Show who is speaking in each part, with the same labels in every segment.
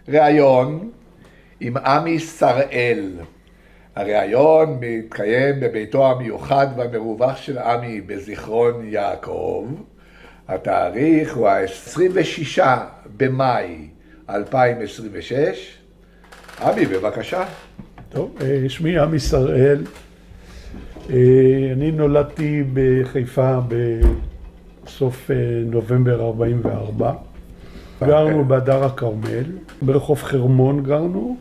Speaker 1: ראיון עם עמי שראל. הראיון מתקיים בביתו המיוחד והמרווח של עמי בזיכרון יעקב. התאריך הוא ה-26 במאי 2026. עמי, בבקשה.
Speaker 2: טוב, שמי עמי שראל. אני נולדתי בחיפה בסוף נובמבר 44. גרנו בהדר הכרמל, ברחוב חרמון גרנו.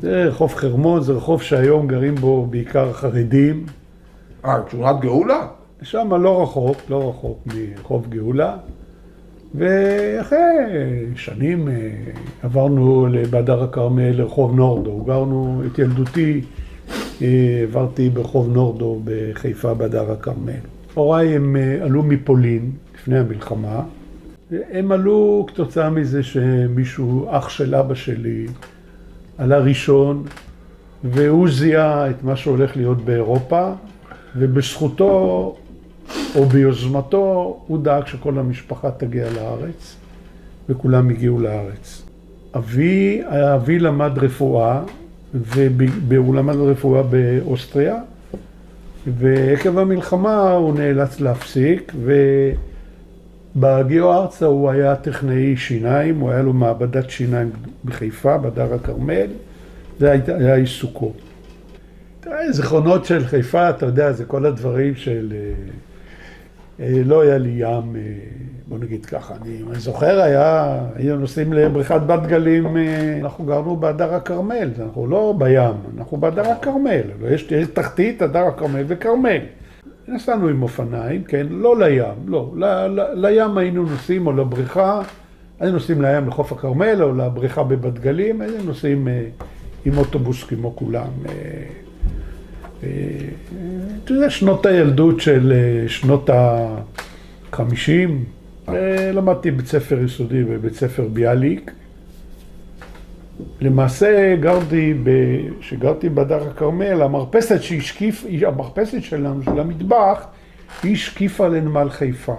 Speaker 2: זה רחוב חרמון, זה רחוב שהיום גרים בו בעיקר חרדים.
Speaker 1: שכונת גאולה?
Speaker 2: שם לא רחוק מרחוב גאולה. ואחרי שנים עברנו בהדר הכרמל לרחוב נורדו. גרנו את ילדותי, עברתי ברחוב נורדו בחיפה בהדר הכרמל. הוריי הם עלו מפולין לפני המלחמה. הם עלו כתוצאה מזה שמישהו, אח של אבא שלי, עלה ראשון, והוא זיהה את מה שהולך להיות באירופה, ובזכותו או ביוזמתו הוא דאג שכל המשפחה תגיע לארץ, וכולם הגיעו לארץ. אבי למד רפואה, והוא למד רפואה באוסטריה, ועקב המלחמה הוא נאלץ להפסיק, בהגיעו ארצה הוא היה טכנאי שיניים, הוא היה לו מעבדת שיניים בחיפה, בהדר הכרמל, זה היה עיסוקו. זיכרונות של חיפה, אתה יודע, זה כל הדברים של... לא היה לי ים, בוא נגיד ככה, אני זוכר, היינו נוסעים לבריכת בת גלים, אנחנו גרנו בהדר הכרמל, אנחנו לא בים, אנחנו בהדר הכרמל, יש תחתית, הדר הכרמל וכרמל. נסענו עם אופניים, כן, לא לים, לא, לים היינו נוסעים או לבריכה, היינו נוסעים לים לחוף הכרמל או לבריכה בבת גלים, היינו נוסעים עם אוטובוס כמו כולם. אתה יודע, שנות הילדות של שנות ה-50, למדתי בית ספר יסודי ובית ספר ביאליק. למעשה שגרתי בהדר הכרמל, המרפסת שלנו, של המטבח, היא השקיפה לנמל חיפה.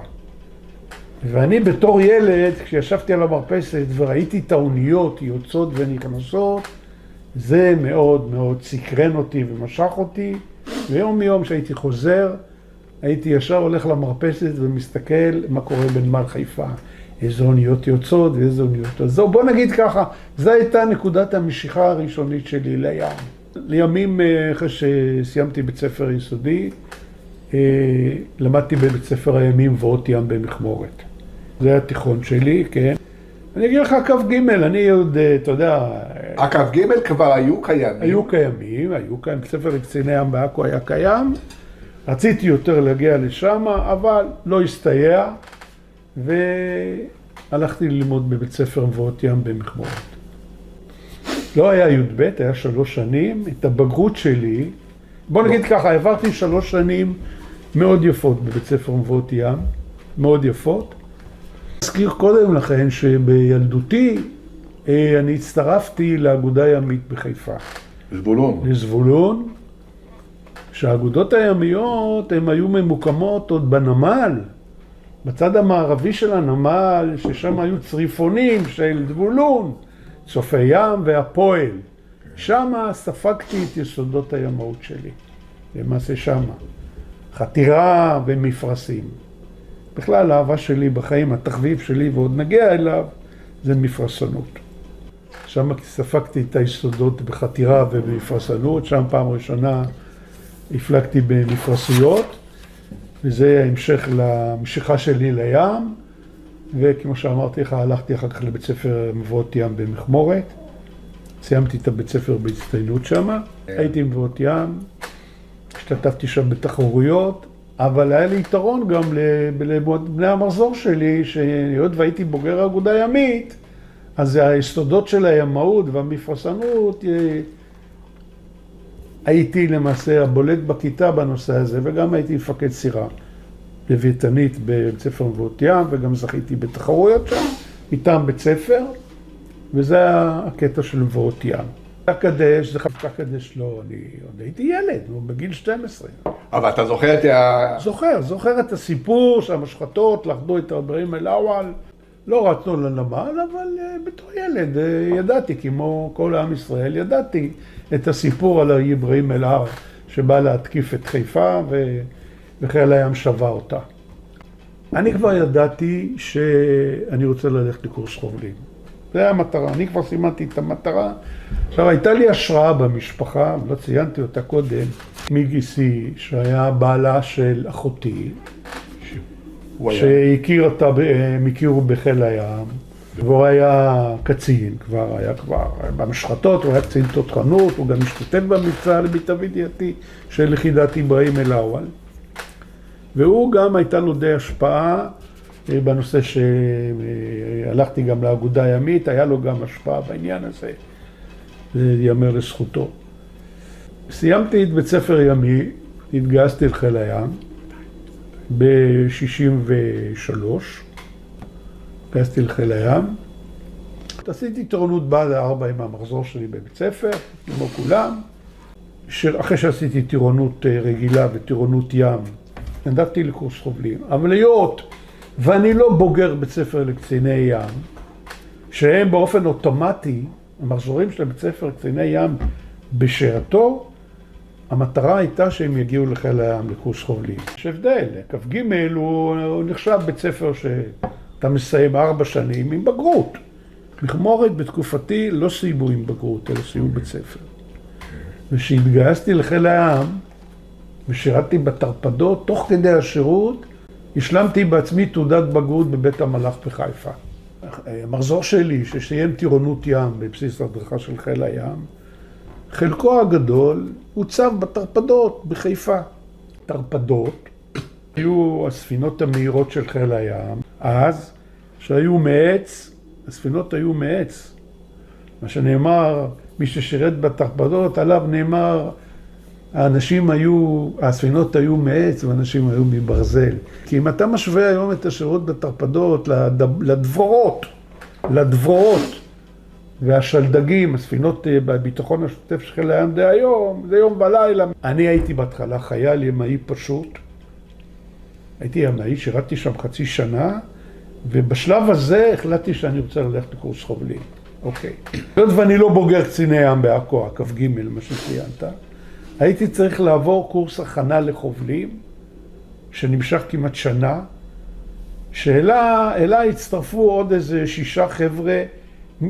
Speaker 2: ואני בתור ילד, כשישבתי על המרפסת וראיתי את האוניות יוצאות ונכנסות, זה מאוד מאוד סקרן אותי ומשך אותי, ויום מיום שהייתי חוזר, הייתי ישר הולך למרפסת ומסתכל מה קורה בנמל חיפה. איזה אוניות יוצאות ואיזה אוניות. אז בוא נגיד ככה, זו הייתה נקודת המשיכה הראשונית שלי לים. לימים, אחרי שסיימתי בית ספר יסודי, למדתי בבית ספר הימים ועוד ים במכמורת. זה היה התיכון שלי, כן. אני אגיד לך קו ג', אני עוד, אתה יודע...
Speaker 1: הקו ג' כבר היו קיימים?
Speaker 2: היו קיימים, בית ספר לקציני ים בעכו היה קיים. רציתי יותר להגיע לשם, אבל לא הסתייע. והלכתי ללמוד בבית ספר מבואות ים במכמורת. לא היה י"ב, היה 3 שנים. את הבגרות שלי, בוא נגיד ככה, העברתי 3 שנים מאוד יפות בבית ספר מבואות ים, מאוד יפות. אזכיר קודם לכן שבילדותי אני הצטרפתי לאגודה ימית בחיפה. לזבולון. שהאגודות הימיות הן היו ממוקמות עוד בנמל, בצד המערבי של הנמל, ששם היו צריפונים של זבולון, צופי ים והפועל. שם ספגתי את יסודות הימאות שלי. למעשה שם. חתירה ומפרסים. בכלל, האהבה שלי בחיים, התחביב שלי, ועוד נגיע אליו, זה מפרסנות. שם ספגתי את היסודות בחתירה ובמפרסנות. שם פעם ראשונה הפלגתי במפרסויות. וזה ההמשך למשיכה שלי לים, וכמו שאמרתי לך, הלכתי אחר כך לבית ספר מבואות ים במכמורת, סיימתי את הבית ספר בהצטיינות שם, הייתי מבואות ים, השתתפתי שם בתחרויות, אבל היה לי יתרון גם לבני המחזור שלי, שהיות והייתי בוגר אגודה ימית, אז היסודות של הימאות והמפרסנות, הייתי למעשה הבולט בכיתה בנושא הזה, וגם הייתי מפקד סירה לוויתנית בבית ספר מבואות ים, וגם זכיתי בתחרויות שם, מטעם בית ספר, וזה הקטע של מבואות ים. הקדש, זה חפקה קדש לא, אני עוד הייתי ילד, בגיל 12.
Speaker 1: אבל אתה זוכר את
Speaker 2: זוכר את הסיפור שהמשחטות לכדו את הדברים אל-אוול, לא רצנו לנמל, אבל בתור ילד ידעתי, כמו כל עם ישראל, ידעתי את הסיפור על האיברהים אל-הר, שבא להתקיף את חיפה וחיל הים שבה אותה. אני כבר ידעתי שאני רוצה ללכת לקורס חובלים. זה היה המטרה, אני כבר סימנתי את המטרה. עכשיו, הייתה לי השראה במשפחה, לא ציינתי אותה קודם, מיגיסי, שהיה בעלה של אחותי, שהכיר אותה, הם הכירו בחיל הים, והוא היה קצין, היה כבר במשחטות, הוא היה קצין תותחנות, הוא גם השתתף במבצע למיטב ידיעתי של יחידת איברהים אל-אוול. והוא גם הייתה לו די השפעה בנושא שהלכתי גם לאגודה הימית, היה לו גם השפעה בעניין הזה, זה ייאמר לזכותו. סיימתי את בית ספר ימי, התגייסתי לחיל הים ב-63, התגייסתי לחיל הים. עשיתי טירונות בעד 4 עם המחזור שלי בבית ספר, כמו כולם. אחרי שעשיתי טירונות רגילה וטירונות ים, נדבתי לקורס חובלים. אבל היות ואני לא בוגר בית ספר לקציני ים, שהם באופן אוטומטי, המחזורים של בית ספר לקציני ים בשעתו, המטרה הייתה שהם יגיעו לחיל הים לקורס חובלים. יש הבדל, כ"ג הוא נחשב בית ספר שאתה מסיים 4 שנים עם בגרות. מכמורת בתקופתי לא סיימו עם בגרות, אלא סיימו בית ספר. וכשהתגייסתי לחיל הים, ושירתתי בתרפדות, תוך כדי השירות, השלמתי בעצמי תעודת בגרות בבית המלאך בחיפה. המחזור שלי, שסיים טירונות ים בבסיס הדרכה של חיל הים, חלקו הגדול הוצב בתרפדות בחיפה. תרפדות היו הספינות המהירות של חיל הים, אז שהיו מעץ, הספינות היו מעץ. מה שנאמר, מי ששירת בתרפדות, עליו נאמר, הספינות היו מעץ ואנשים היו מברזל. כי אם אתה משווה היום את השירות בתרפדות לדבורות והשלדגים, הספינות בביטחון השוטף של חיל הים די היום, זה יום ולילה. אני הייתי בהתחלה חייל ימאי פשוט. הייתי ימאי, שירתתי שם חצי שנה, ובשלב הזה החלטתי שאני רוצה ללכת לקורס חובלים. אוקיי. ואני לא בוגר קציני ים בעכו, כ"ג, מה שציינת. הייתי צריך לעבור קורס הכנה לחובלים, שנמשך כמעט שנה, שאלה הצטרפו עוד איזה 6 חבר'ה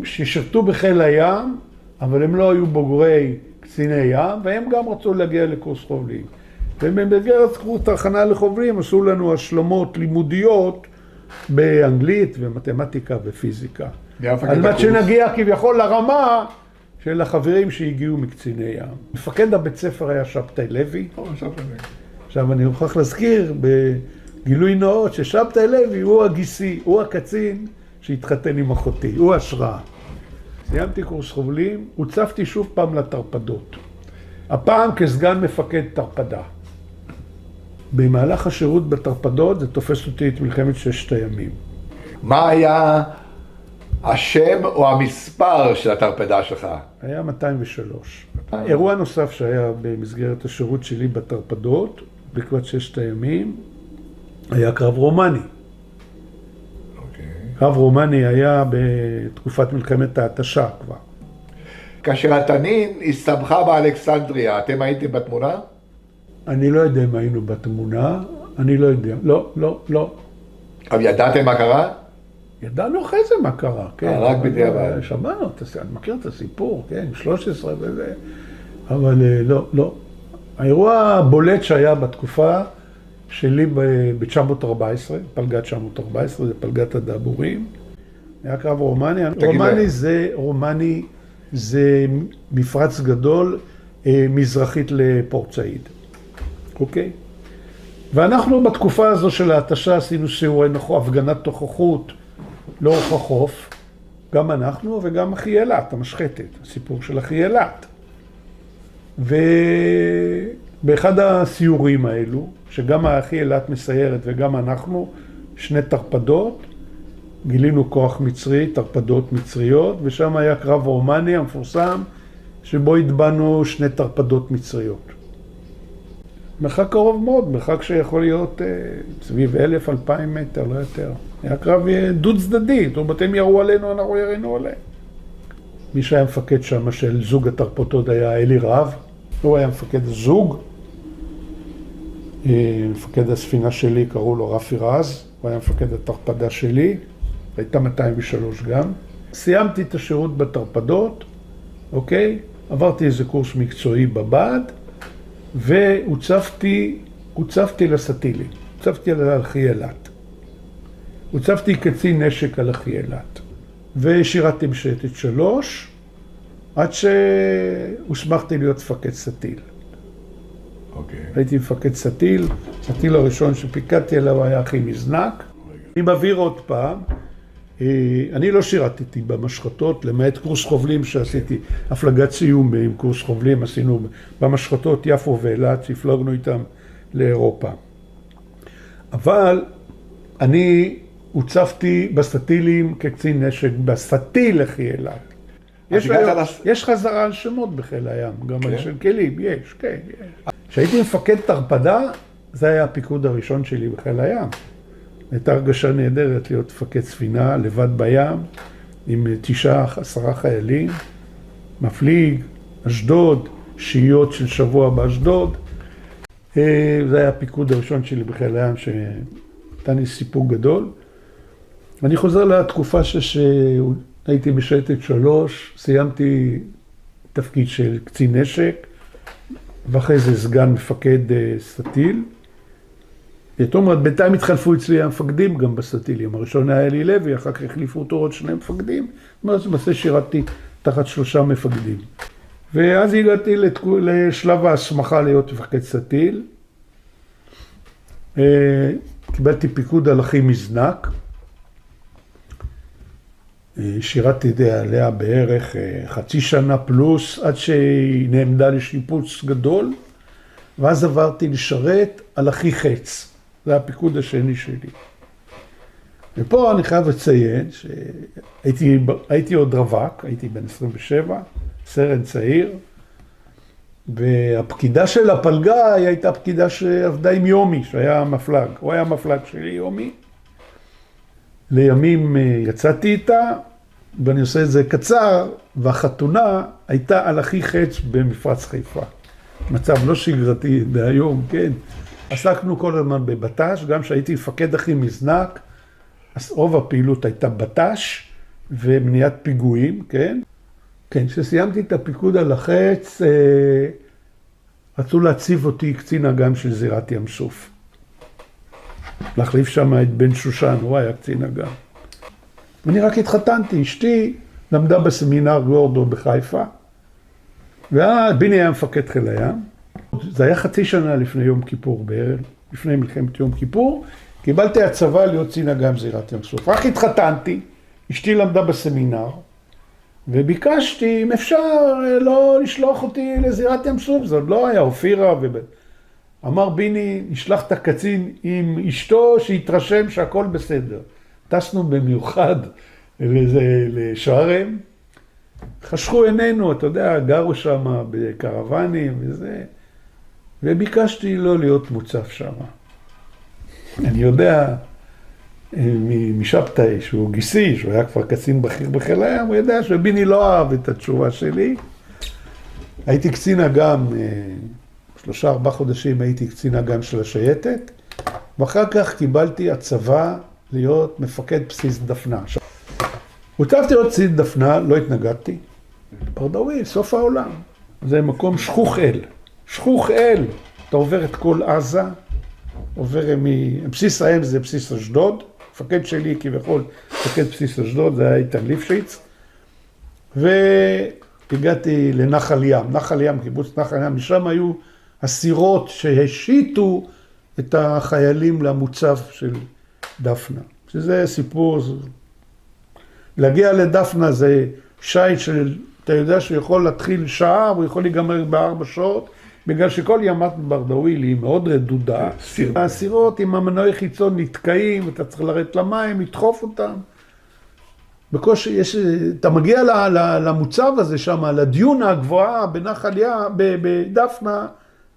Speaker 2: ששירתו בחיל הים, אבל הם לא היו בוגרי קציני ים, והם גם רצו להגיע לקורס חובלים. ובמסגרת קורס הכנה לחובלים עשו לנו השלמות לימודיות באנגלית ומתמטיקה ופיזיקה. על מנת שנגיע כביכול לרמה של החברים שהגיעו מקציני ים. מפקד הבית ספר היה שבתאי לוי. עכשיו אני מוכרח להזכיר בגילוי נאות ששבתאי לוי הוא הגיסי, הוא הקצין שהתחתן עם אחותי, הוא השראה. סיימתי קורס חובלים, הוצפתי שוב פעם לתרפדות. הפעם כסגן מפקד תרפדה. במהלך השירות בתרפדות זה תופס אותי את מלחמת 6 הימים.
Speaker 1: מה היה השם או המספר של התרפדה שלך?
Speaker 2: היה 203. אירוע נוסף שהיה במסגרת השירות שלי בתרפדות, בעקבות 6 הימים, היה קרב רומני. קרב רומני היה בתקופת מלחמת ההתשה כבר.
Speaker 1: כאשר התנין הסתבכה באלכסנדריה, אתם הייתם בתמונה?
Speaker 2: אני לא יודע אם היינו בתמונה, אני לא יודע. לא.
Speaker 1: אבל ידעתם מה קרה?
Speaker 2: ידענו אחרי זה מה קרה, כן.
Speaker 1: רק בדיעבד.
Speaker 2: שמענו, אני מכיר את הסיפור, כן, 13 וזה, אבל לא. האירוע הבולט שהיה בתקופה שלי ב-914, פלגת 914, זה פלגת הדבורים, היה קרב רומני. רומני זה מפרץ גדול מזרחית לפורט סעיד, אוקיי? ואנחנו בתקופה הזו של ההתשה עשינו סיורי הפגנת תוכחות לאורך החוף, גם אנחנו וגם אחי אילת, המשחטת, הסיפור של אחי אילת. ובאחד הסיורים האלו, שגם האחי אילת מסיירת וגם אנחנו, 2 תרפדות, גילינו כוח מצרי, תרפדות מצריות, ושם היה קרב רומני המפורסם, שבו התבנו 2 תרפדות מצריות. מרחק קרוב מאוד, מרחק שיכול להיות סביב 1,000-2,000 מטר, לא יותר. היה קרב דו צדדי, זאת אומרת, הם ירו עלינו, אנחנו ירינו עליהם. מי שהיה מפקד שם של זוג התרפוטות היה אלי רהב, הוא היה מפקד הזוג. מפקד הספינה שלי קראו לו רפי רז, הוא היה מפקד התרפדה שלי, הייתה 203 גם. סיימתי את השירות בתרפדות, אוקיי? עברתי איזה קורס מקצועי בבה"ד, והוצבתי לסטילי, הוצבתי על אחי אילת. הוצבתי קצין נשק על אחי אילת, ושירתי בשייטת 3, עד שהוסמכתי להיות מפקד סטיל.
Speaker 1: אוקיי.
Speaker 2: הייתי מפקד סטיל, סטיל הראשון שפיקדתי עליו היה אחי מזנק. אני מבהיר עוד פעם, אני לא שירתתי במשחטות, למעט קורס חובלים שעשיתי, הפלגת סיום עם קורס חובלים, עשינו במשחטות יפו ואילת, שהפלגנו איתם לאירופה. אבל אני הוצבתי בסטילים כקצין נשק, בסטיל אחי אילת. יש חזרה על שמות בחיל הים, גם על של כלים, יש, כן, יש. כשהייתי מפקד תרפדה, זה היה הפיקוד הראשון שלי בחיל הים. הייתה הרגשה נהדרת להיות מפקד ספינה, לבד בים, עם 9-10 חיילים, מפליג, אשדוד, שהיות של שבוע באשדוד. זה היה הפיקוד הראשון שלי בחיל הים, שנתן לי סיפוק גדול. אני חוזר לתקופה שהייתי בשייטת 3, סיימתי תפקיד של קצין נשק, ואחרי זה סגן מפקד סטיל. זאת אומרת, בינתיים התחלפו אצלי המפקדים גם בסטילים. הראשון היה אלי לוי, אחר כך החליפו אותו עוד 2 מפקדים. אז למעשה שירתתי תחת 3 מפקדים. ואז הגעתי לשלב ההסמכה להיות מפקד סטיל. קיבלתי פיקוד על אחי מזנק. שירתי עליה בערך חצי שנה פלוס, עד שהיא נעמדה לשיפוץ גדול, ואז עברתי לשרת על אחי חץ. זה הפיקוד השני שלי. ופה אני חייב לציין שהייתי עוד רווק, הייתי בן 27, סרן צעיר, והפקידה של הפלגה היא הייתה פקידה שעבדה עם יומי, שהיה המפלג. הוא היה המפלג שלי, יומי. לימים יצאתי איתה, ואני עושה את זה קצר, והחתונה הייתה על אחי חץ במפרץ חיפה. מצב לא שגרתי בהיום, כן. עסקנו כל הזמן בבט"ש, גם שהייתי מפקד אחי מזנק, אז רוב הפעילות הייתה בט"ש ומניעת פיגועים, כן. כן, כשסיימתי את הפיקוד על החץ, רצו להציב אותי קצין אג"ם של זירת ים סוף. להחליף שם את בן שושן, הוא היה קצין אג"ם. אני רק התחתנתי, אשתי למדה בסמינר גורדו בחיפה, וביני היה מפקד חיל הים. זה היה חצי שנה לפני יום כיפור בערב, לפני מלחמת יום כיפור, קיבלתי הצבא להיות קצין אג"ם זירת ים סוף. רק התחתנתי, אשתי למדה בסמינר, וביקשתי אם אפשר לא לשלוח אותי לזירת ים סוף, זה עוד לא היה אופירה. אמר ביני, נשלח את הקצין עם אשתו שיתרשם שהכל בסדר. טסנו במיוחד לשארם, חשכו עינינו, אתה יודע, גרו שם בקרוונים וזה, וביקשתי לא להיות מוצף שם. אני יודע משבתאי, שהוא גיסי, שהוא היה כבר קצין בכיר בחיל הים, הוא יודע שביני לא אהב את התשובה שלי. הייתי קצין אג"ם, 3-4 חודשים הייתי קצין אג"ם של השייטת, ואחר כך קיבלתי הצבא להיות מפקד בסיס דפנה. הוצבתי להיות בסיס דפנה, לא התנגדתי. ברדאווי, סוף העולם. זה מקום שכוח אל. שכוח אל. אתה עובר את כל עזה, עובר בסיס האם זה בסיס אשדוד, מפקד שלי כביכול מפקד בסיס אשדוד, זה היה איתן ליפשיץ, והגעתי לנחל ים, נחל ים, קיבוץ נחל ים, משם היו הסירות שהשיתו את החיילים למוצב של דפנה, שזה סיפור, להגיע לדפנה זה שייט של, אתה יודע שהוא יכול להתחיל שעה, הוא יכול להיגמר ב4 שעות, בגלל שכל ימת ברדאוויל היא מאוד רדודה. הסירות עם המנועי חיצון נתקעים, אתה צריך לרדת למים, לדחוף אותם. בקושי אתה מגיע למוצב הזה שם, לדיונה הגבוהה בנחל ים, בדפנה,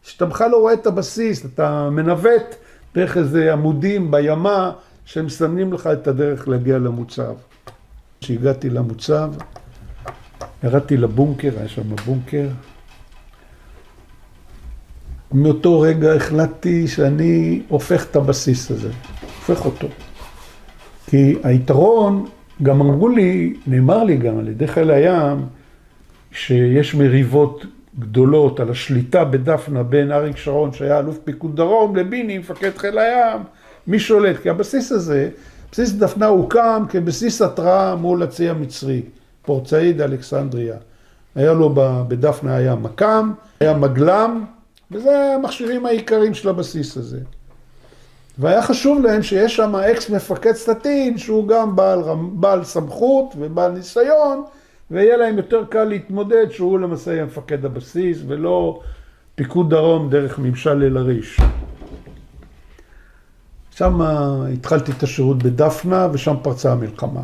Speaker 2: שאתה בכלל לא רואה את הבסיס, אתה מנווט דרך איזה עמודים בימה, שמסמנים לך את הדרך להגיע למוצב. כשהגעתי למוצב, ירדתי לבונקר, היה שם בונקר. מאותו רגע החלטתי שאני הופך את הבסיס הזה, הופך אותו. כי היתרון, גם אמרו לי, נאמר לי גם על ידי חיל הים, שיש מריבות גדולות על השליטה בדפנה בין אריק שרון, שהיה אלוף פיקוד דרום, לביני, מפקד חיל הים, מי שולט? כי הבסיס הזה, בסיס דפנה הוקם כבסיס התראה מול הצי המצרי, פורט סעיד, אלכסנדריה. היה לו בדפנה היה מקם, היה מגלם, וזה המכשירים העיקריים של הבסיס הזה. והיה חשוב להם שיש שם אקס מפקד סטטין, שהוא גם בעל סמכות ובעל ניסיון, ויהיה להם יותר קל להתמודד שהוא למעשה יהיה מפקד הבסיס, ולא פיקוד דרום דרך ממשל אל-עריש. שם התחלתי את השירות בדפנה, ושם פרצה המלחמה.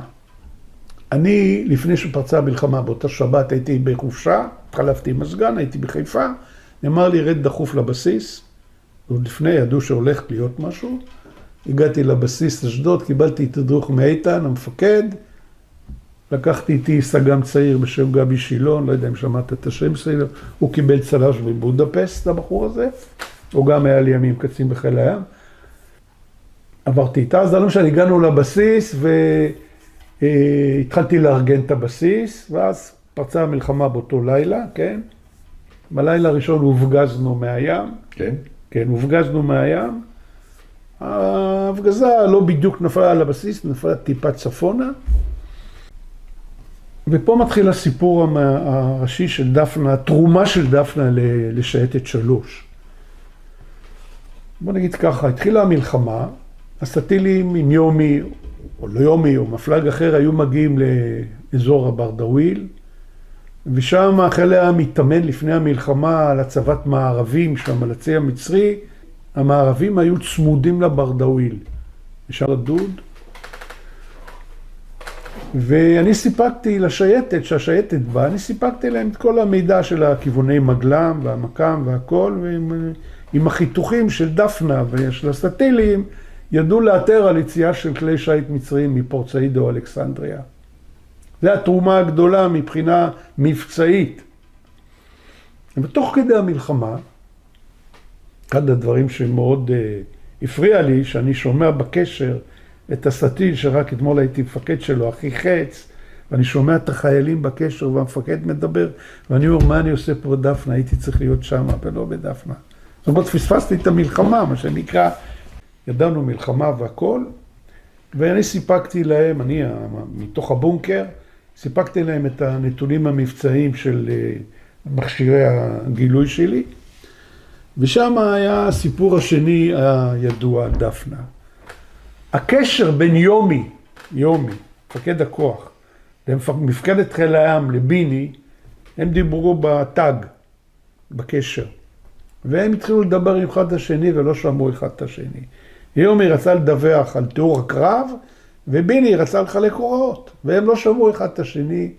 Speaker 2: אני, לפני שפרצה המלחמה, באותה שבת הייתי בחופשה, התחלפתי מזגן, הייתי בחיפה, נאמר לי, רד דחוף לבסיס, עוד לפני ידעו שהולך להיות משהו, הגעתי לבסיס אשדוד, קיבלתי תדרוך מאיתן, המפקד, לקחתי איתי סג"מ צעיר בשם גבי שילון, לא יודע אם שמעת את השם שלו, הוא קיבל צל"ש בבודפסט, הבחור הזה, הוא גם היה לי ימים קצין בחיל הים. עברתי איתה, אז לא משנה, הגענו לבסיס והתחלתי לארגן את הבסיס, ואז פרצה המלחמה באותו לילה, כן? בלילה הראשון הופגזנו מהים.
Speaker 1: כן.
Speaker 2: כן, הופגזנו מהים. ההפגזה לא בדיוק נפלה על הבסיס, נפלה טיפה צפונה. ופה מתחיל הסיפור הראשי של דפנה, התרומה של דפנה לשייטת 3. בוא נגיד ככה, התחילה המלחמה, הסטילים עם יומי, או לא יומי, או מפלג אחר, היו מגיעים לאזור הברדוויל, ושם חיל הים מתאמן לפני המלחמה על הצבת מערבים שם, על הצי המצרי, המערבים היו צמודים לברדוויל, בשער הדוד, ואני סיפקתי לשייטת, שהשייטת באה, אני סיפקתי להם את כל המידע של הכיווני מגלם והמקם והכל, ועם החיתוכים של דפנה ושל הסטילים, ידעו לאתר על יציאה של כלי שייט מצריים מפורט סעיד או אלכסנדריה. זו התרומה הגדולה מבחינה מבצעית. ובתוך כדי המלחמה, אחד הדברים שמאוד הפריע לי, שאני שומע בקשר את הסטיל שרק אתמול הייתי מפקד שלו, אחי חץ, ואני שומע את החיילים בקשר והמפקד מדבר, ואני אומר, מה אני עושה פה בדפנה? הייתי צריך להיות שם, ולא בדפנה. זאת אומרת, פספסתי את המלחמה, מה שנקרא, ידענו מלחמה והכל, ואני סיפקתי להם, אני מתוך הבונקר, סיפקתי להם את הנתונים המבצעיים של מכשירי הגילוי שלי, ושם היה הסיפור השני הידוע, דפנה. הקשר בין יומי, מפקד הכוח, למפקדת חיל הים, לביני, הם דיברו בתג, בקשר. והם התחילו לדבר עם אחד השני ולא שמעו אחד את השני. יומי רצה לדווח על תיאור הקרב, וביני רצה לחלק הוראות. והם לא שמעו אחד את השני,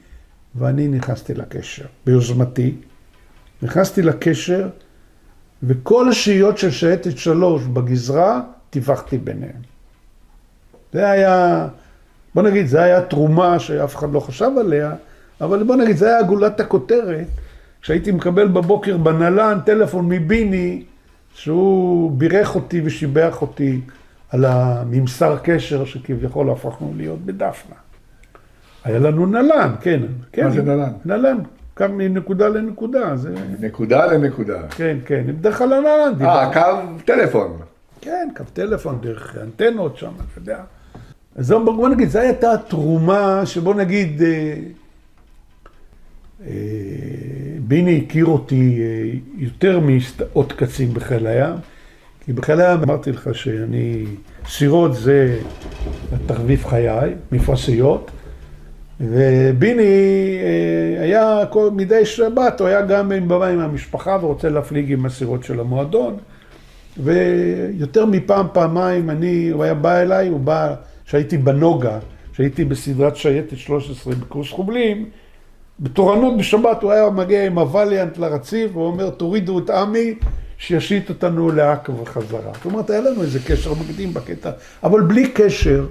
Speaker 2: ואני נכנסתי לקשר. ביוזמתי, נכנסתי לקשר, וכל השהיות של שייטת 3 בגזרה, טיווחתי ביניהם. זה היה, בוא נגיד, זה היה תרומה שאף אחד לא חשב עליה, אבל בוא נגיד, זה היה גולת הכותרת, כשהייתי מקבל בבוקר בנלן טלפון מביני, שהוא בירך אותי ושיבח אותי על הממסר קשר שכביכול הפכנו להיות בדפנה. היה לנו נלן, כן.
Speaker 1: מה זה נלן?
Speaker 2: נלן, קו מנקודה לנקודה.
Speaker 1: נקודה לנקודה.
Speaker 2: כן, כן, בדרך כלל הנלן.
Speaker 1: קו טלפון.
Speaker 2: כן, קו טלפון, דרך אנטנות שם, אתה יודע. אז בוא נגיד, זו הייתה תרומה שבוא נגיד, ביני הכיר אותי יותר מעוד קצין בחיל הים, כי בחיל הים אמרתי לך שאני, סירות זה תחביב חיי, מפרשיות, וביני היה מדי שבת, הוא היה גם בבא עם המשפחה ורוצה להפליג עם הסירות של המועדון, ויותר מפעם, פעמיים, הוא היה בא אליי, הוא בא, שהייתי בנוגה, שהייתי בסדרת שייטת 13 בקורס חובלים, בתורנות בשבת הוא היה מגיע עם הווליאנט לרציף, והוא אומר, תורידו את עמי,
Speaker 1: שישית
Speaker 2: אותנו לעכו וחזרה. זאת אומרת, היה לנו איזה קשר מקדים בקטע, אבל בלי קשר,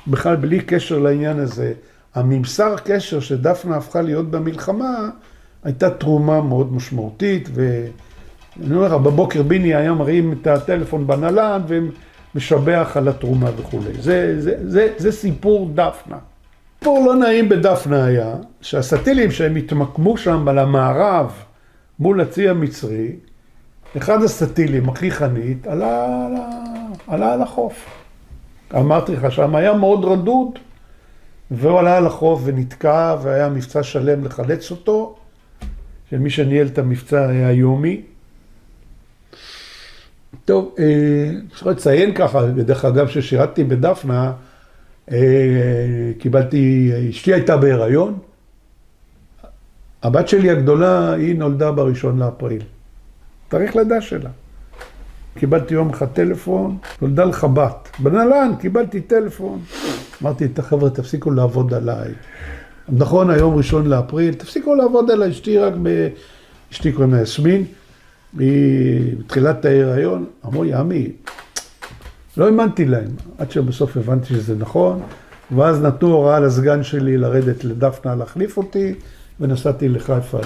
Speaker 2: בכלל בלי קשר לעניין הזה, הממסר קשר שדפנה הפכה להיות במלחמה, הייתה תרומה מאוד משמעותית, ואני אומר, בבוקר ביני היה מראים את הטלפון בנלן, ומשבח על התרומה וכו'. זה סיפור דפנה. סיפור לא נעים בדפנה היה, שהסטילים שהם התמקמו שם על המערב, מול הצי המצרי, אחד הסטילים, הכי חנית, עלה על החוף. אמרתי לך שם היה מאוד רדוד, והוא עלה על החוף ונתקע, והיה מבצע שלם לחלץ אותו, שמי שניהל את המבצע היה יומי. טוב, אפשר לציין ככה, בדרך אגב ששירתתי בדפנה, קיבלתי, אשתי הייתה בהיריון, הבת שלי הגדולה היא נולדה ב1 לאפריל, תאריך לידה שלה. קיבלתי יום אחד טלפון, נולדה לך בת. בנלן קיבלתי טלפון. אמרתי, את החבר'ה, תפסיקו לעבוד עליי. נכון, היום 1 לאפריל, תפסיקו לעבוד עליי, אשתי קוראים לה יסמין, היא בתחילת ההיריון, אמרו, ימי, לא האמנתי להם, עד שבסוף הבנתי שזה נכון, ואז נתנו הוראה לסגן שלי לרדת לדפנה להחליף אותי, ונסעתי לחיפה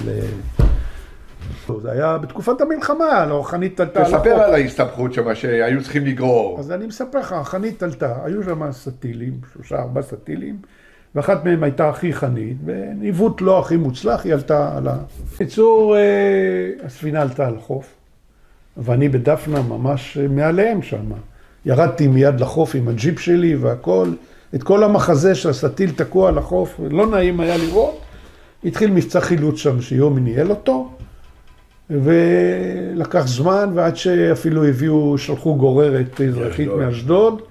Speaker 2: זה היה בתקופת המלחמה, לא, חנית עלתה על החוף.
Speaker 1: תספר על ההסתבכות שמה שהיו צריכים לגרור.
Speaker 2: אז אני מספר לך, חנית עלתה, היו שם סטילים, 3-4 סטילים, ואחת מהם הייתה הכי חנית, וניווט לא הכי מוצלח, היא עלתה על בקיצור, הספינה עלתה על החוף, ואני בדפנה ממש מעליהם שם. ירדתי מיד לחוף עם הג'יפ שלי והכל, את כל המחזה של הסטיל תקוע על החוף, לא נעים היה לראות. התחיל מבצע חילוץ שם שיומי ניהל אותו, ולקח זמן, ועד שאפילו שלחו גוררת אזרחית מאשדוד,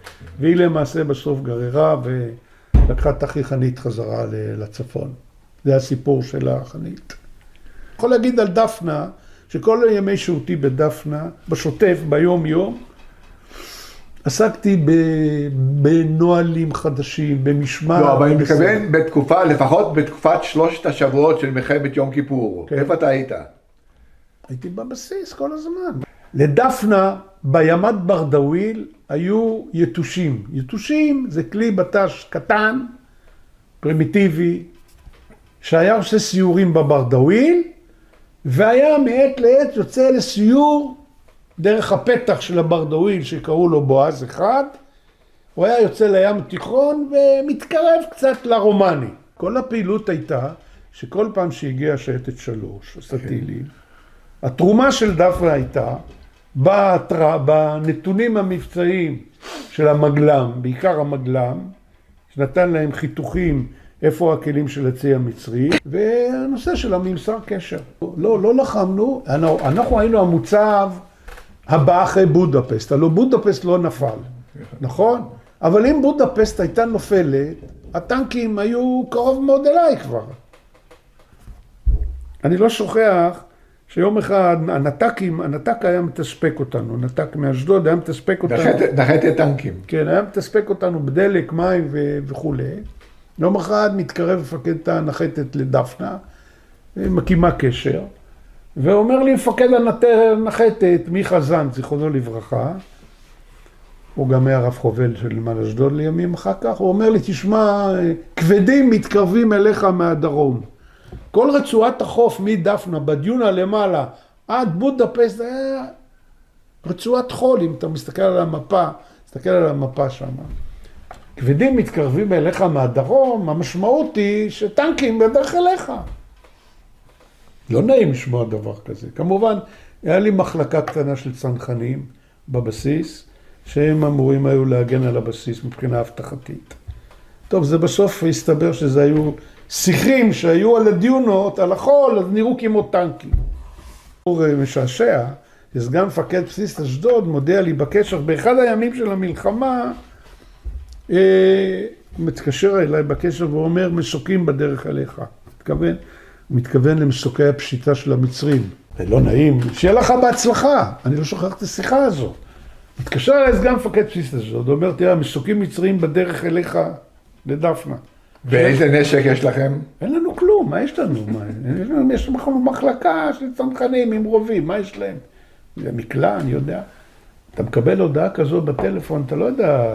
Speaker 2: והיא למעשה בסוף גררה ולקחה את הכי חנית חזרה לצפון. זה הסיפור של החנית. יכול להגיד על דפנה, שכל ימי שהותי בדפנה, בשוטף, ביום יום, עסקתי בנועלים חדשים, במשמר.
Speaker 1: לא, אבל אני מתכוון בתקופה, לפחות בתקופת 3 השבועות של מלחמת יום כיפור. כן. איפה אתה היית?
Speaker 2: הייתי בבסיס כל הזמן. לדפנה, בימת ברדוויל, היו יתושים. יתושים זה כלי בט"ש קטן, פרימיטיבי, שהיה עושה סיורים בברדוויל, והיה מעת לעת יוצא לסיור דרך הפתח של הברדוויל שקראו לו בועז אחד, הוא היה יוצא לים התיכון ומתקרב קצת לרומני. כל הפעילות הייתה שכל פעם שהגיע שייטת 3, סטילים, התרומה של דפנה הייתה בנתונים המבצעיים של המגלם, בעיקר המגלם, שנתן להם חיתוכים איפה הכלים של הצי המצרי, והנושא של הממסר קשר. לא לחמנו, אנחנו היינו המוצב הבא אחרי בודפסט, הלוא בודפסט לא נפל, נכון? אבל אם בודפסט הייתה נופלת, הטנקים היו קרוב מאוד אליי כבר. אני לא שוכח שיום אחד הנתק היה מתספק אותנו, נתק מאשדוד היה מתספק אותנו.
Speaker 1: נחת הטנקים.
Speaker 2: כן, היה מתספק אותנו בדלק, מים וכו'. יום אחד מתקרב מפקד הנחתת לדפנה, מקימה קשר, ואומר לי מפקד הנחתת, מיכה זן, זיכרונו לברכה, הוא גם היה רב חובל של נמל אשדוד לימים אחר כך, הוא אומר לי, תשמע, כבדים מתקרבים אליך מהדרום. כל רצועת החוף מדפנה, בדיונה למעלה, עד בודפסט, זה היה רצועת חול, אם אתה מסתכל על המפה, תסתכל על המפה שם. כבדים מתקרבים אליך מהדרום, המשמעות היא שטנקים בדרך אליך. לא נעים לשמוע דבר כזה. כמובן, היה לי מחלקה קטנה של צנחנים בבסיס, שהם אמורים היו להגן על הבסיס מבחינה הבטחתית. טוב, זה בסוף הסתבר שזה היו שיחים שהיו על הדיונות, על החול, אז נראו כמו טנקים. הוא משעשע, סגן מפקד בסיס אשדוד מודיע לי בקשר, באחד הימים של המלחמה, מתקשר אליי בקשר ואומר, מסוקים בדרך אליך. הוא מתכוון למסוקי הפשיטה של המצרים. זה לא נעים, שיהיה לך בהצלחה. אני לא שוכח את השיחה הזאת. מתקשר אליי סגן מפקד בסיס אשדוד, הוא אומר, תראה, מסוקים מצרים בדרך אליך לדפנה.
Speaker 1: ואיזה נשק יש לכם?
Speaker 2: אין לנו כלום, מה יש לנו? יש לנו מחלקה של צנחנים עם רובים, מה יש להם? זה מקלע, אני יודע. אתה מקבל הודעה כזו בטלפון, אתה לא יודע,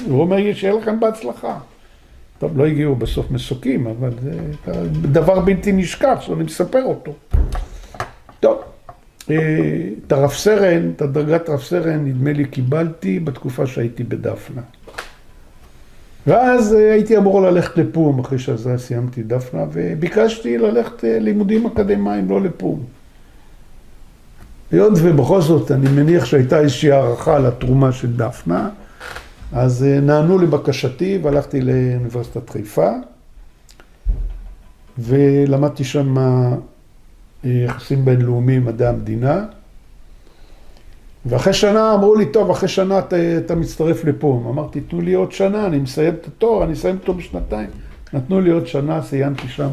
Speaker 2: הוא אומר שיהיה לכם בהצלחה. טוב, לא הגיעו בסוף מסוקים, אבל זה דבר בלתי נשכח, שאני מספר אותו. טוב, את הרב סרן, את הדרגת רב סרן, נדמה לי קיבלתי בתקופה שהייתי בדפנה. ואז הייתי אמור ללכת לפום, אחרי שזה סיימתי דפנה, וביקשתי ללכת לימודים אקדמיים, לא לפום. היות ובכל זאת, אני מניח שהייתה איזושהי הערכה לתרומה של דפנה, אז נענו לבקשתי והלכתי לאוניברסיטת חיפה, ולמדתי שם יחסים בינלאומיים, מדעי המדינה, ואחרי שנה אמרו לי, טוב, אחרי שנה אתה מצטרף לפום. אמרתי, תנו לי עוד שנה, אני מסיים את התואר, אני אסיים אותו בשנתיים. נתנו לי עוד שנה, סיימתי שם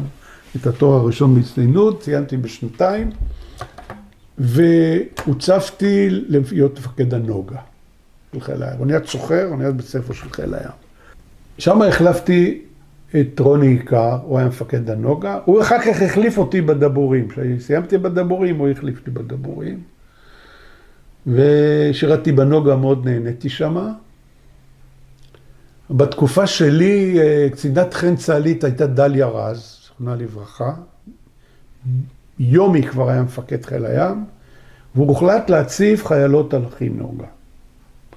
Speaker 2: את התואר הראשון בהצטיינות, סיימתי בשנתיים, והוצפתי להיות מפקד הנוגה של חיל הים. אוניית סוחר, אוניית בית ספר של חיל הים. שם החלפתי את רוני עיקר, הוא היה מפקד הנוגה, הוא אחר כך החליף אותי בדבורים. כשסיימתי בדבורים, הוא החליף אותי בדבורים. ושירתי בנוגה, מאוד נהניתי שמה. בתקופה שלי, קצינת חן צה"לית הייתה דליה רז, זכרונה לברכה. יומי כבר היה מפקד חיל הים, והוא הוחלט להציב חיילות על אחים נוגה.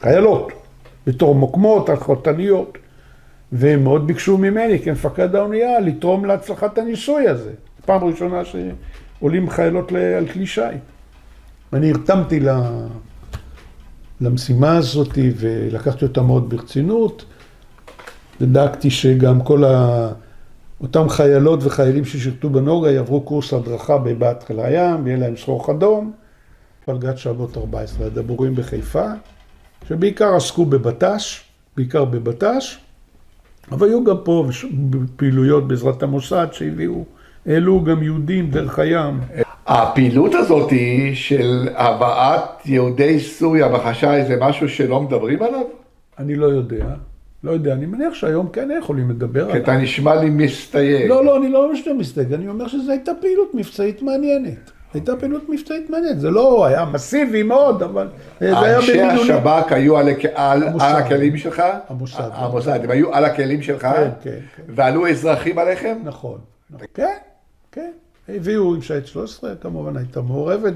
Speaker 2: חיילות, בתור מוקמות, אלחוטניות. והם מאוד ביקשו ממני, כמפקד האונייה, לתרום להצלחת הניסוי הזה. פעם ראשונה שעולים חיילות על כלי שיט. אני הרתמתי למשימה הזאת ולקחתי אותה מאוד ברצינות, ודאגתי שגם כל אותם חיילות וחיילים ששירתו בנוגה יעברו קורס הדרכה בבה"ד חיל הים, יהיה להם שרוך אדום, פלגת 914 הדבורים בחיפה, שבעיקר עסקו בבט"ש, בעיקר בבט"ש, אבל היו גם פה פעילויות בעזרת המוסד העלו גם יהודים דרך הים.
Speaker 1: הפעילות הזאת של הבאת יהודי סוריה בחשאי זה משהו שלא מדברים עליו?
Speaker 2: אני לא יודע, אני מניח שהיום כן יכולים לדבר עליו.
Speaker 1: כי אתה נשמע לי מסתייג.
Speaker 2: לא, אני לא ממש מסתייג, אני אומר שזו הייתה פעילות מבצעית מעניינת. זה לא היה מסיבי מאוד, אבל זה היה
Speaker 1: אנשי השב"כ היו על הכלים שלך?
Speaker 2: המוסד.
Speaker 1: הם היו על הכלים שלך?
Speaker 2: כן.
Speaker 1: ועלו אזרחים עליכם?
Speaker 2: נכון. כן. הביאו עם שייט 13, כמובן הייתה מעורבת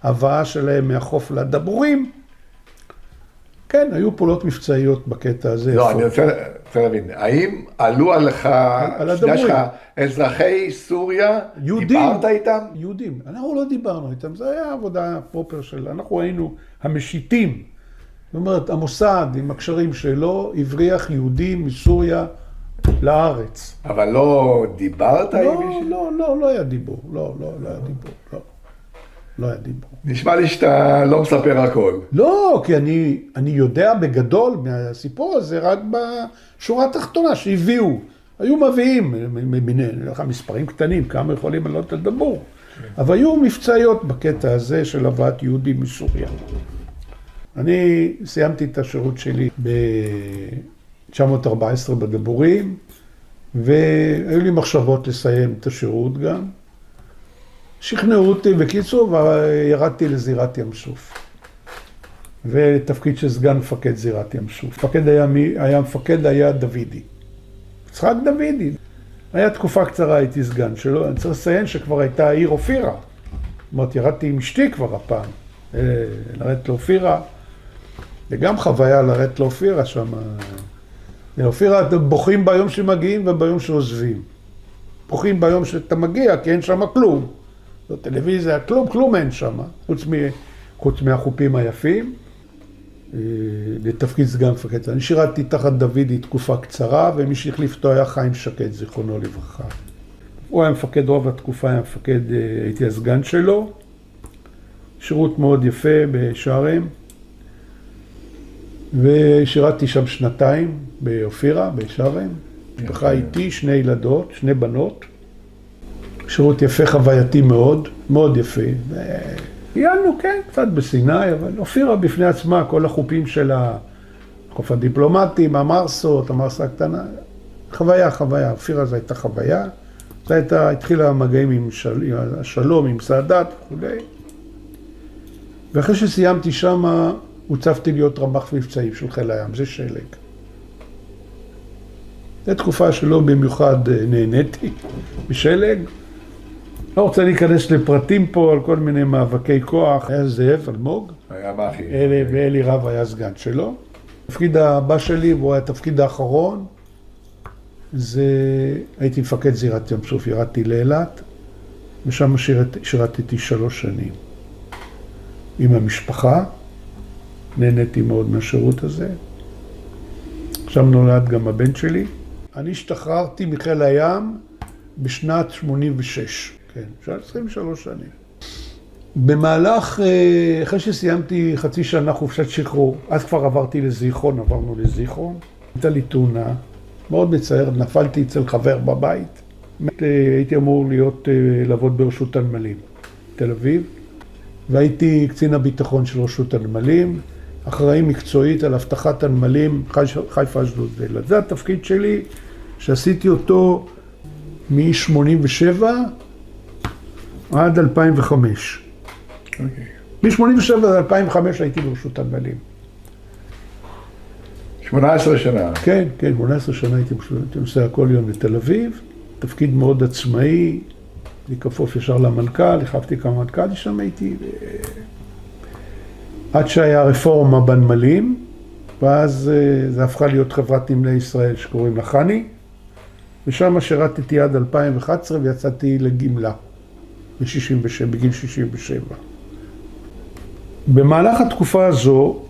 Speaker 2: בהבאה שלהם מהחוף לדבורים. כן, היו פעולות מבצעיות בקטע הזה.
Speaker 1: לא, אני רוצה להבין, האם עלו עליך, אזרחי סוריה, דיברת איתם?
Speaker 2: יהודים. אנחנו לא דיברנו איתם, זה היה עבודה פרופר של, אנחנו היינו המשיתים. זאת אומרת, המוסד עם הקשרים שלו הבריח יהודים מסוריה לארץ.
Speaker 1: אבל לא דיברת עם מישהו?
Speaker 2: לא היה דיבור, לא היה דיבור.
Speaker 1: נשמע לי שאתה לא מספר הכל.
Speaker 2: לא, כי אני יודע בגדול מהסיפור הזה רק בשורה התחתונה שהביאו. היו מביאים, מספרים קטנים, כמה יכולים לעלות לדבור. אבל היו מבצעיות בקטע הזה של הבאת יהודים מסוריה. אני סיימתי את השירות שלי ב-914 בדבורים, והיו לי מחשבות לסיים את השירות גם. שכנעו אותי בקיצור, וירדתי לזירת ים סוף. ותפקיד של סגן מפקד זירת ים סוף. מפקד היה דוידי. יצחק דוידי. היה תקופה קצרה, הייתי סגן שלו. אני צריך לציין שכבר הייתה העיר אופירה. זאת אומרת, ירדתי עם אשתי כבר הפעם. לרדת לאופירה. וגם חוויה לרדת לאופירה שם. לאופירה אתם בוכים ביום שמגיעים וביום שעוזבים. בוכים ביום שאתה מגיע, כי אין שם כלום. זו טלוויזיה, כלום אין שם, חוץ מהחופים היפים, לתפקיד סגן מפקד. אני שירתתי תחת דוידי תקופה קצרה, ומי שהחליף אותו היה חיים שקד, זיכרונו לברכה. הוא היה מפקד רוב התקופה, היה מפקד, הייתי הסגן שלו, שירות מאוד יפה בשערים, ושירתתי שם שנתיים באופירה, בשערים, משפחה איתי, 2 ילדות, 2 בנות, שירות יפה, חווייתי מאוד, מאוד יפה. עיינו, כן, קצת בסיני, אבל אופירה בפני עצמה, כל החופים של החוף הדיפלומטים, המרסות, המרסה הקטנה, חוויה. אופירה זו הייתה חוויה. התחילה המגעים עם השלום, עם סאדאת וכו'. ואחרי שסיימתי שם, הוצבתי להיות רמ"ח מבצעים של חיל הים, זה שלג. זו תקופה שלא במיוחד נהניתי בשלג. לא רוצה להיכנס לפרטים פה על כל מיני מאבקי כוח. היה זאב, אלמוג.
Speaker 1: היה מאחי.
Speaker 2: ואלי רב היה סגן שלו. התפקיד הבא שלי, והוא היה התפקיד האחרון, זה הייתי מפקד זירת ים סוף, ירדתי לאילת, ושם שירתתי 3 שנים. עם המשפחה, נהניתי מאוד מהשירות הזה. שם נולד גם הבן שלי. אני השתחררתי מחיל הים בשנת 86, כן, 23 שנים. במהלך, אחרי שסיימתי חצי שנה חופשת שחרור, אז כבר עברתי לזיכרון, עברנו לזיכרון. הייתה לי תאונה, מאוד מצער, נפלתי אצל חבר בבית. הייתי אמור לעבוד ברשות הנמלים, תל אביב, והייתי קצין הביטחון של רשות הנמלים, אחראי מקצועית על אבטחת הנמלים, חיפה, אשדוד ואילת. זה התפקיד שלי, שעשיתי אותו מ-87 עד 2005. מ-87 עד 2005 הייתי ברשות הנמלים.
Speaker 1: 18 שנה.
Speaker 2: כן, 18 שנה הייתי נוסע כל יום לתל אביב, תפקיד מאוד עצמאי, לכפוף ישר למנכ"ל, החלפתי כמה מנכ"ל, שם הייתי, עד שהיה רפורמה בנמלים, ואז זה הפכה להיות חברת נמלי ישראל שקוראים לה חני, ושם שירתתי עד 2011 ויצאתי לגמלה, בגיל 67. במהלך התקופה הזו,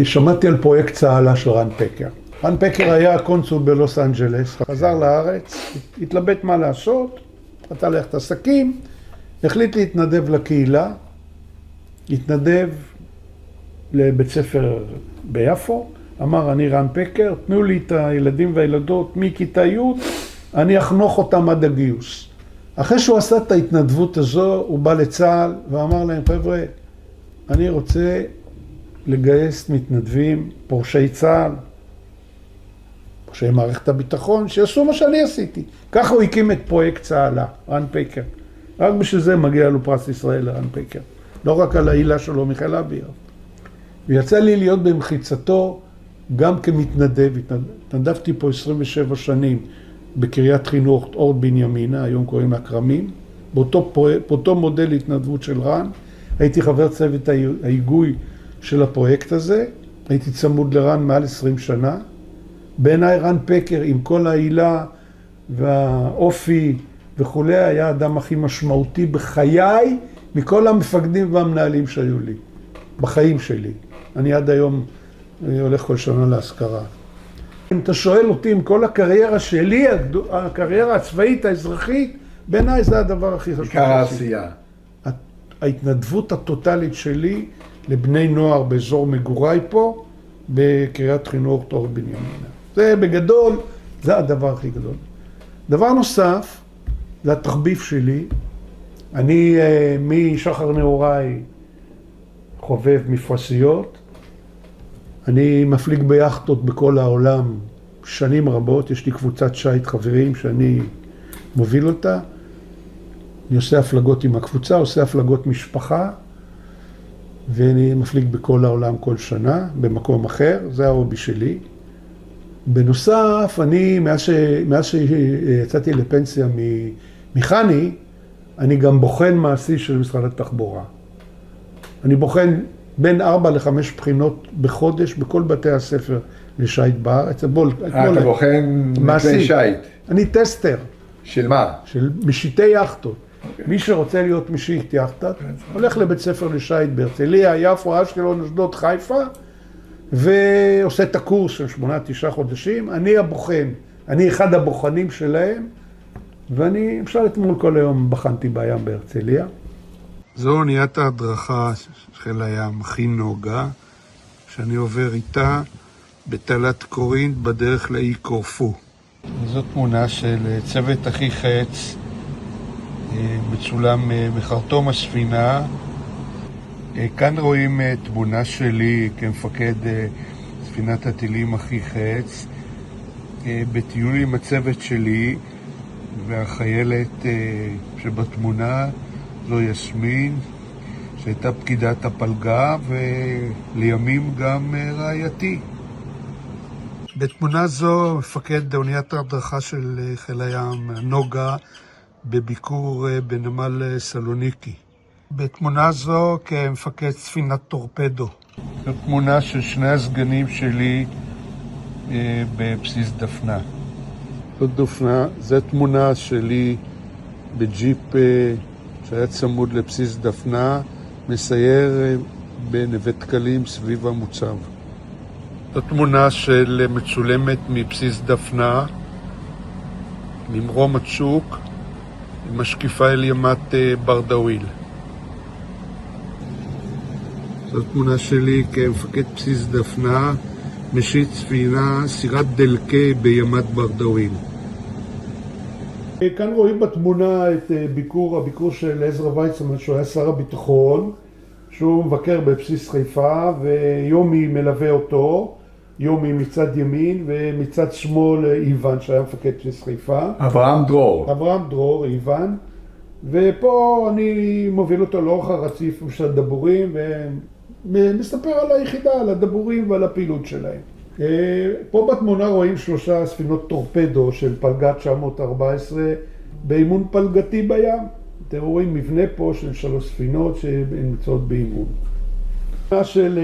Speaker 2: שמעתי על פרויקט צהלה של רן פקר. רן פקר היה קונסול בלוס אנג'לס, חזר לארץ, התלבט מה לעשות, רצה ללכת עסקים, החליט להתנדב לקהילה, התנדב לבית ספר ביפו, אמר אני רן פקר, תנו לי את הילדים והילדות מכיתה י', אני אחנוך אותם עד הגיוס. אחרי שהוא עשה את ההתנדבות הזו, הוא בא לצה"ל ואמר להם, חבר'ה, אני רוצה לגייס מתנדבים, פורשי צה"ל, פורשי מערכת הביטחון, שיעשו מה שאני עשיתי. ככה הוא הקים את פרויקט צהלה, רן פקר. רק בשביל זה מגיע לו פרס ישראל לרן פקר. לא רק על העילה שלו מחיל האוויר. ויצא לי להיות במחיצתו גם כמתנדב. התנדבתי פה 27 שנים בקריית חינוך אור בנימינה, היום קוראים לה כרמים. באותו מודל התנדבות של רן. הייתי חבר צוות ההיגוי של הפרויקט הזה. הייתי צמוד לרן מעל 20 שנה. בעיניי רן פקר עם כל העילה והאופי וכו' היה האדם הכי משמעותי בחיי מכל המפקדים והמנהלים שהיו לי, בחיים שלי. אני עד היום הולך כל שנה להזכרה. אם אתה שואל אותי עם כל הקריירה שלי, הקריירה הצבאית האזרחית, בעיניי זה הדבר הכי חשוב.
Speaker 1: עיקר העשייה.
Speaker 2: ההתנדבות הטוטלית שלי לבני נוער באזור מגוריי פה, בקריית חינוך אור בנימינה. זה בגדול, זה הדבר הכי גדול. דבר נוסף, זה התחביב שלי. אני משחר נעוריי חובב מפרשיות. אני מפליג ביאכטות בכל העולם שנים רבות. יש לי קבוצת שייט חברים שאני מוביל אותה. אני עושה הפלגות עם הקבוצה, עושה הפלגות משפחה. ואני מפליג בכל העולם כל שנה, במקום אחר. זה ההובי שלי. בנוסף, אני, מאז שיצאתי לפנסיה מחני, אני גם בוחן מעשי של משרד התחבורה. אני בוחן בין 4 ל-5 בחינות בחודש בכל בתי הספר לשייט בארץ.
Speaker 1: אתה בוחן מכלי שייט.
Speaker 2: אני טסטר.
Speaker 1: של מה?
Speaker 2: של משיטי יאכטות. מי שרוצה להיות משיט יאכטה, הולך לבית ספר לשייט בהרצליה, יפו, אשקלון, אשדוד, חיפה, ועושה את הקורס של 8-9 חודשים. אני הבוחן, אני אחד הבוחנים שלהם, ואני, למשל אתמול כל היום בחנתי בים בהרצליה. זו אוניית ההדרכה של הים הכי נוגה, שאני עובר איתה בתעלת קורינט בדרך לאי קורפו. זו תמונה של צוות אחי חץ, מצולם בחרטום הספינה. כאן רואים תמונה שלי כמפקד ספינת הטילים אחי חץ, בטיול עם הצוות שלי, והחיילת שבתמונה זו יסמין, שהייתה פקידת הפלגה ולימים גם רעייתי. בתמונה זו מפקד אוניית ההדרכה של חיל הים, נוגה, בביקור בנמל סלוניקי. בתמונה זו כמפקד ספינת טורפדו. זו תמונה של שני הסגנים שלי בבסיס דפנה. זאת דפנה, זו תמונה שלי בג'יפ שהיה צמוד לבסיס דפנה, מסייר בנווה דקלים סביב המוצב. זו תמונה של מצולמת מבסיס דפנה, ממרום הצ'וק, משקיפה אל ימת ברדאוויל. זו תמונה שלי כמפקד בסיס דפנה, משיט ספינה, סירת דלקה בימת ברדאוויל. כאן רואים בתמונה את הביקור של עזרא ויצמן, שהוא היה שר הביטחון, שהוא מבקר בבסיס חיפה, ויומי מלווה אותו, יומי מצד ימין, ומצד שמאל איוון, שהיה מפקד בסיס חיפה.
Speaker 1: אברהם דרור,
Speaker 2: איוון. ופה אני מוביל אותו לאורך הרציף של הדבורים, ומספר על היחידה, על הדבורים ועל הפעילות שלהם. פה בתמונה רואים 3 ספינות טורפדו של פלגה 914 באימון פלגתי בים. אתם רואים מבנה פה של 3 ספינות שנמצאות באימון. תמונה של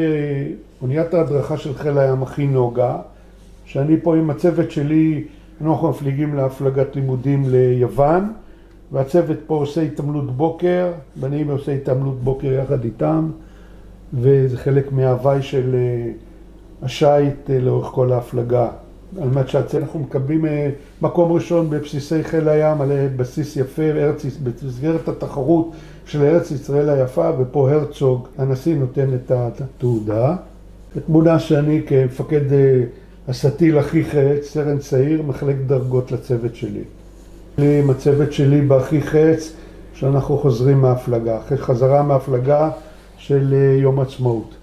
Speaker 2: אוניית ההדרכה של חיל הים אחי נוגה, שאני פה עם הצוות שלי, אנחנו מפליגים להפלגת לימודים ליוון, והצוות פה עושה התעמלות בוקר, ואני עושה התעמלות בוקר יחד איתם, וזה חלק מההוואי של השייט לאורך כל ההפלגה. על מנת שאנחנו מקבלים מקום ראשון בבסיסי חיל הים, על בסיס יפה, במסגרת התחרות של ארץ ישראל היפה, ופה הרצוג, הנשיא נותן את התעודה. בתמונה שאני כמפקד הסטיל אחי חץ, סרן צעיר, מחלק דרגות לצוות שלי. עם הצוות שלי באחי חץ, שאנחנו חוזרים מההפלגה, אחרי חזרה מההפלגה של יום עצמאות.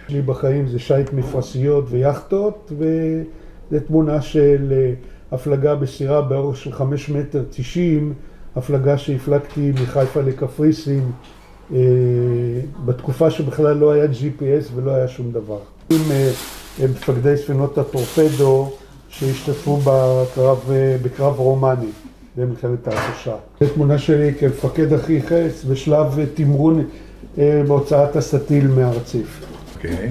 Speaker 2: שלי בחיים זה שייט מפרשיות ויחטות, וזו תמונה של הפלגה בסירה באורך של 5.90 מטר, הפלגה שהפלגתי מחיפה לקפריסין, בתקופה שבכלל לא היה GPS ולא היה שום דבר. עם מפקדי ספינות הטורפדו שהשתתפו בקרב רומני במלחמת ההתשה. זו תמונה שלי כמפקד אחי חץ בשלב תמרון בהוצאת הסטיל מהרציף.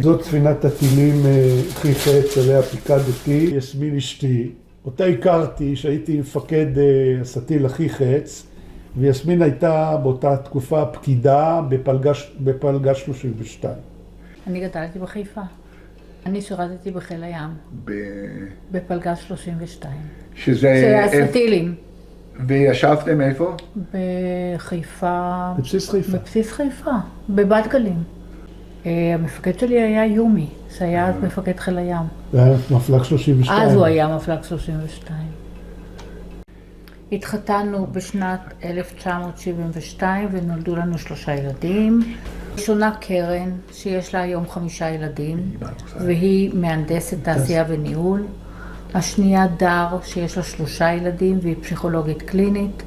Speaker 2: זאת ספינת הטילים אחי חץ, עליה פיקדתי. יסמין אשתי, אותה הכרתי שהייתי מפקד הסטיל אחי חץ, ויסמין הייתה באותה תקופה פקידה בפלגה 32.
Speaker 3: אני גדלתי בחיפה. אני שירתתי בחיל הים. בפלגה 32.
Speaker 1: שזה
Speaker 3: הסטילים.
Speaker 1: וישבתם איפה?
Speaker 3: בחיפה.
Speaker 2: בבסיס חיפה.
Speaker 3: בבסיס חיפה, בבת גלים. המפקד שלי היה יומי, שהיה מפקד חיל הים.
Speaker 2: זה היה מפלג 32.
Speaker 3: אז הוא היה מפלג 32. התחתנו בשנת 1972 ונולדו לנו 3 ילדים. ראשונה קרן, שיש לה היום 5 ילדים, והיא מהנדסת תעשייה וניהול. השנייה דר, שיש לה 3 ילדים והיא פסיכולוגית קלינית.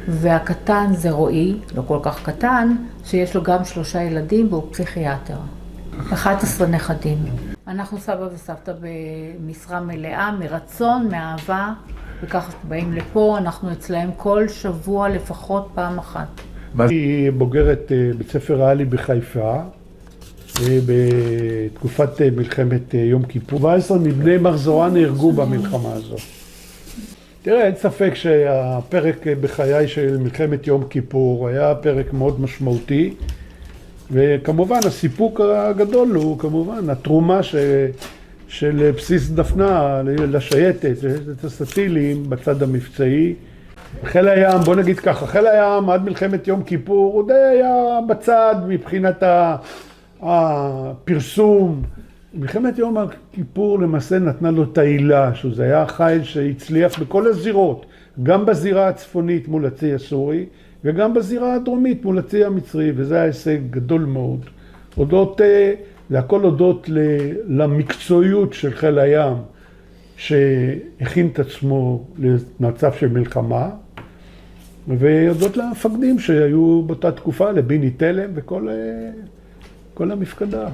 Speaker 3: והקטן זה רועי, לא כל כך קטן, שיש לו גם 3 ילדים והוא פסיכיאטר. 11 נכדים. אנחנו סבא וסבתא במשרה מלאה, מרצון, מאהבה, וככה באים לפה, אנחנו אצלהם כל שבוע לפחות פעם אחת.
Speaker 2: היא בוגרת בית ספר ריאלי בחיפה, בתקופת מלחמת יום כיפור. 17 מבני מחזורה נהרגו במלחמה הזו. תראה, אין ספק שהפרק בחיי של מלחמת יום כיפור היה פרק מאוד משמעותי, וכמובן הסיפוק הגדול הוא כמובן התרומה של בסיס דפנה לשייטת, את הסטילים בצד המבצעי. חיל הים, בוא נגיד ככה, חיל הים עד מלחמת יום כיפור הוא די היה בצד מבחינת הפרסום. מלחמת יום כיפור למעשה נתנה לו תהילה, שזה היה חיל שהצליח בכל הזירות, גם בזירה הצפונית מול הצי הסורי, וגם בזירה הדרומית מול הצי המצרי, וזה היה הישג גדול מאוד. זה הכל הודות למקצועיות של חיל הים, שהכין את עצמו למצב של מלחמה, והודות למפקדים שהיו באותה תקופה, לביני תלם וכל המפקדה.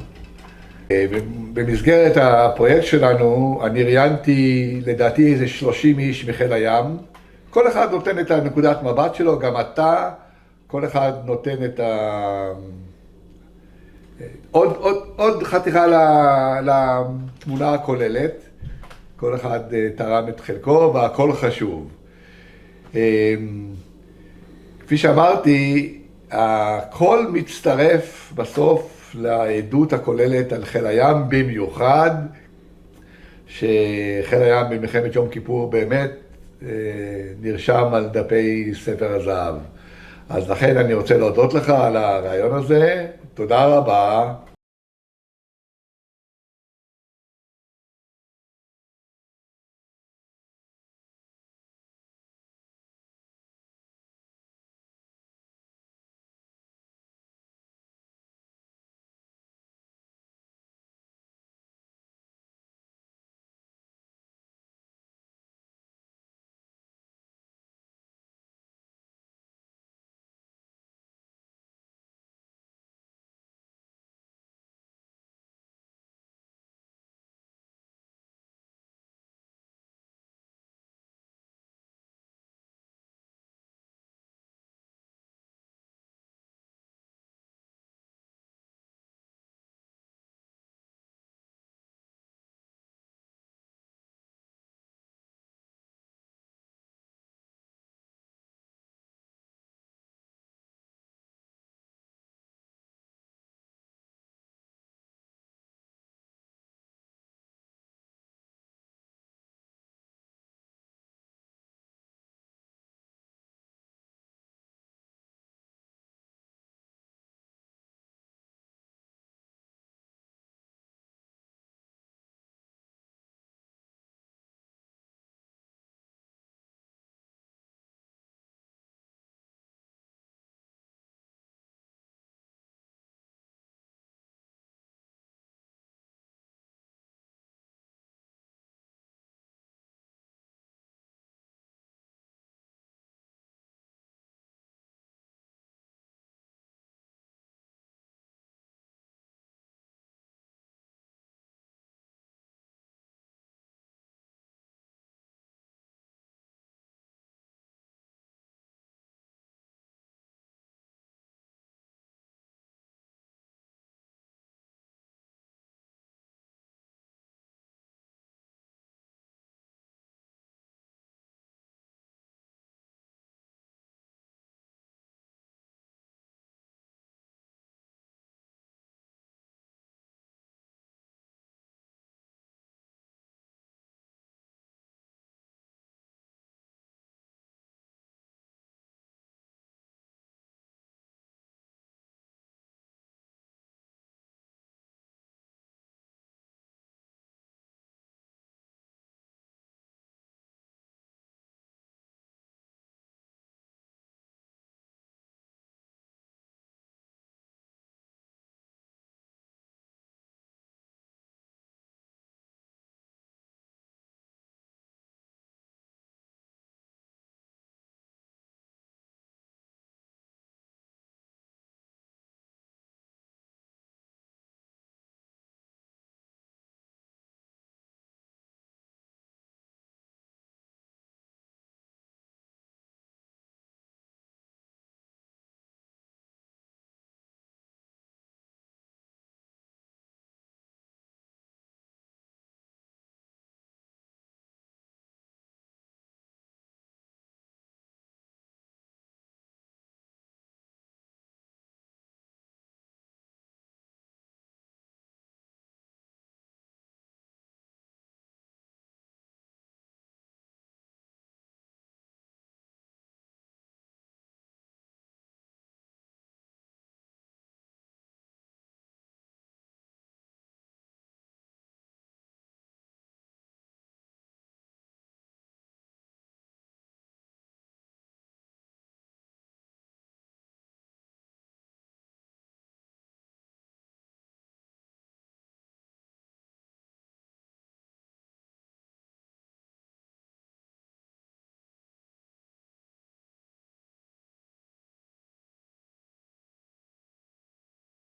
Speaker 1: במסגרת הפרויקט שלנו, אני ראיינתי לדעתי איזה 30 איש מחיל הים. כל אחד נותן את הנקודת מבט שלו, גם אתה, כל אחד נותן את עוד חתיכה לתמונה הכוללת. כל אחד תרם את חלקו והכל חשוב. כפי שאמרתי, הכל מצטרף בסוף לעדות הכוללת על חיל הים, במיוחד שחיל הים במלחמת יום כיפור באמת נרשם על דפי ספר הזהב. אז לכן אני רוצה להודות לך על הרעיון הזה. תודה רבה.